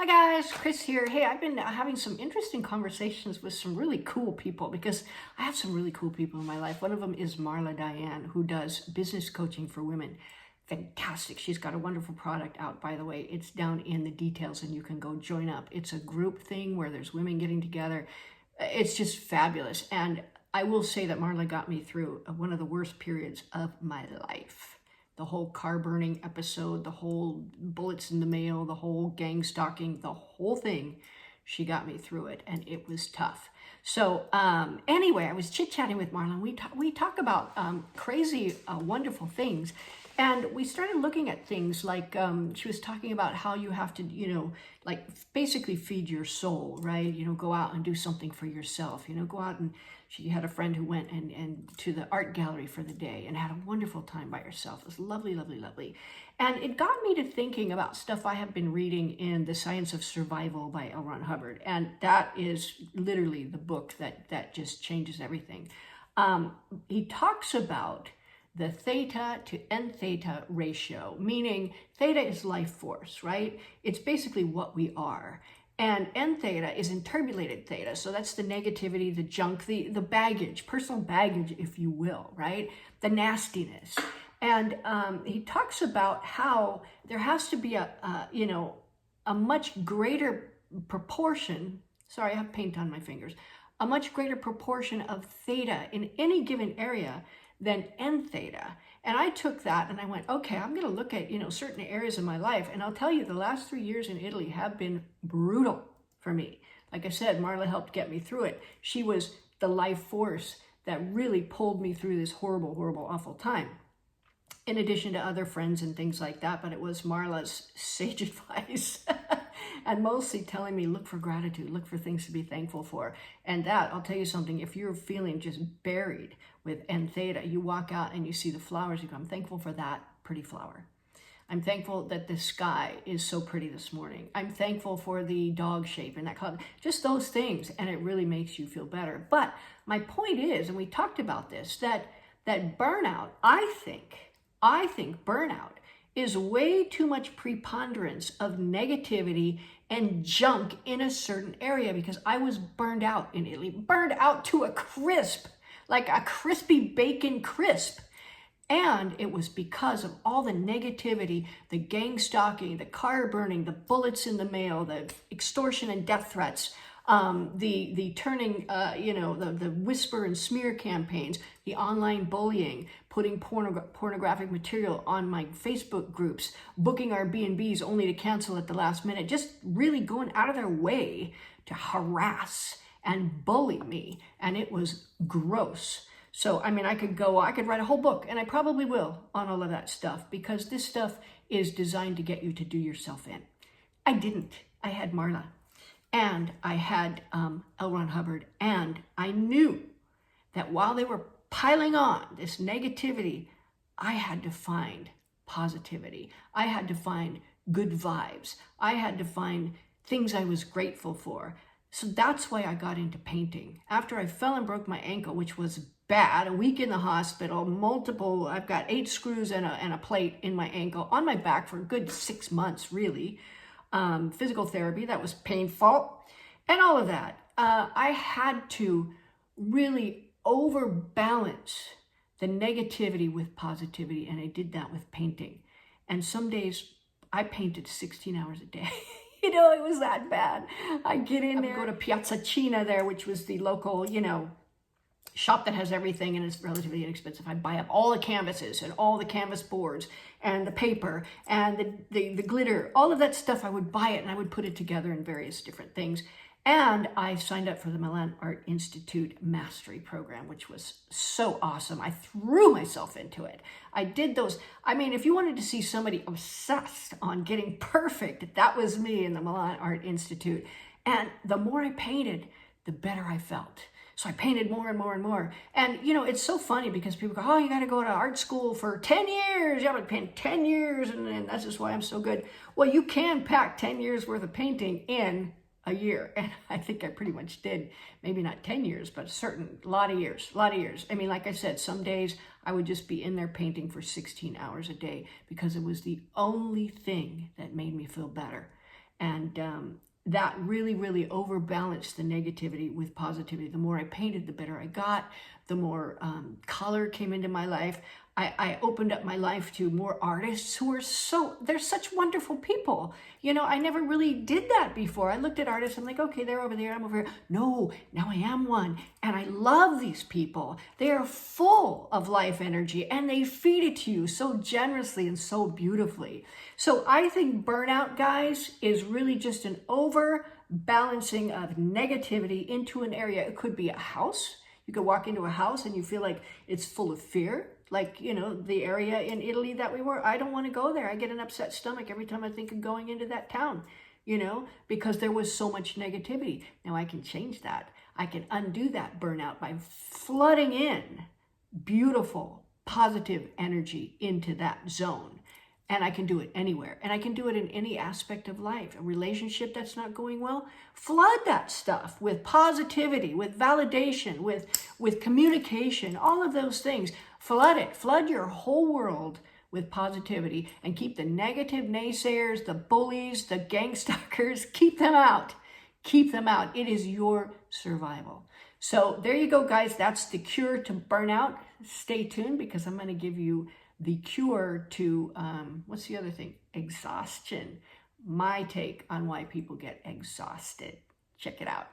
Hi guys, Chris here. Hey, I've been having some interesting conversations with some really cool people because I have some really cool people in my life. One of them is Marla Diane, who does business coaching for women. Fantastic. She's got a wonderful product out, by the way. It's down in the details and you can go join up. It's a group thing where there's women getting together. It's just fabulous. And I will say that Marla got me through one of the worst periods of my life. The whole car burning episode, the whole bullets in the mail, the whole gang stalking, the whole thing, she got me through it, and it was tough. So anyway, I was chit-chatting with Marla. We talk about crazy, wonderful things. And we started looking at things like she was talking about how you have to, like basically feed your soul, right? Go out and do something for yourself. Go out and she had a friend who went and to the art gallery for the day and had a wonderful time by herself. It was lovely, lovely, lovely. And it got me to thinking about stuff I have been reading in The Science of Survival by L. Ron Hubbard. And that is literally the book that just changes everything. He talks about the theta to n theta ratio, meaning theta is life force, right? It's basically what we are. And n theta is interpolated theta. So that's the negativity, the junk, the baggage, personal baggage, if you will, right? The nastiness. And he talks about how there has to be a much greater proportion, sorry, I have paint on my fingers, a much greater proportion of theta in any given area than n theta. And I took that and I went, okay, I'm going to look at, certain areas of my life. And I'll tell you, the last 3 years in Italy have been brutal for me. Like I said, Marla helped get me through it. She was the life force that really pulled me through this horrible, horrible, awful time. In addition to other friends and things like that, but it was Marla's sage advice. And mostly telling me, look for gratitude, look for things to be thankful for. And that, I'll tell you something, if you're feeling just buried with n theta, you walk out and you see the flowers, you go, I'm thankful for that pretty flower. I'm thankful that the sky is so pretty this morning. I'm thankful for the dog shape and that color, just those things. And it really makes you feel better. But my point is, and we talked about this, that burnout, I think burnout is way too much preponderance of negativity and junk in a certain area, because I was burned out in Italy, burned out to a crisp, like a crispy bacon crisp. And it was because of all the negativity, the gang stalking, the car burning, the bullets in the mail, the extortion and death threats, the turning, the whisper and smear campaigns, the online bullying, putting pornographic material on my Facebook groups, booking Airbnbs only to cancel at the last minute, just really going out of their way to harass and bully me. And it was gross. So, I could write a whole book, and I probably will, on all of that stuff, because this stuff is designed to get you to do yourself in. I didn't. I had Marla. And I had L. Ron Hubbard, and I knew that while they were piling on this negativity, I had to find positivity. I had to find good vibes. I had to find things I was grateful for. So that's why I got into painting. After I fell and broke my ankle, which was bad, a week in the hospital, I've got 8 screws and a plate in my ankle, on my back for a good 6 months, really. Physical therapy, that was painful, and all of that. I had to really overbalance the negativity with positivity, and I did that with painting. And some days I painted 16 hours a day. It was that bad. I get in there, go to Piazza Cina there, which was the local, shop that has everything and it's relatively inexpensive. I buy up all the canvases and all the canvas boards and the paper and the glitter, all of that stuff. I would buy it and I would put it together in various different things. And I signed up for the Milan Art Institute Mastery Program, which was so awesome. I threw myself into it. I did those. If you wanted to see somebody obsessed on getting perfect, that was me in the Milan Art Institute. And the more I painted, the better I felt. So I painted more and more and more. And, it's so funny because people go, oh, you got to go to art school for 10 years. Yeah, but paint 10 years. And that's just why I'm so good. Well, you can pack 10 years worth of painting in a year. And I think I pretty much did. Maybe not 10 years, but a lot of years. Like I said, some days I would just be in there painting for 16 hours a day because it was the only thing that made me feel better. And that really, really overbalanced the negativity with positivity. The more I painted, the better I got. The more color came into my life. I opened up my life to more artists who are they're such wonderful people. You know, I never really did that before. I looked at artists, I'm like, okay, they're over there, I'm over here. No, now I am one. And I love these people. They are full of life energy and they feed it to you so generously and so beautifully. So I think burnout, guys, is really just an overbalancing of negativity into an area. It could be a house. You could walk into a house and you feel like it's full of fear. Like, you know, the area in Italy that we were, I don't want to go there. I get an upset stomach every time I think of going into that town, you know, because there was so much negativity. Now I can change that. I can undo that burnout by flooding in beautiful, positive energy into that zone. And I can do it anywhere. And I can do it in any aspect of life. A relationship that's not going well, flood that stuff with positivity, with validation, with communication, all of those things. Flood it. Flood your whole world with positivity and keep the negative naysayers, the bullies, the gang stalkers, keep them out. Keep them out. It is your survival. So there you go, guys. That's the cure to burnout. Stay tuned because I'm going to give you the cure to, what's the other thing? Exhaustion. My take on why people get exhausted. Check it out.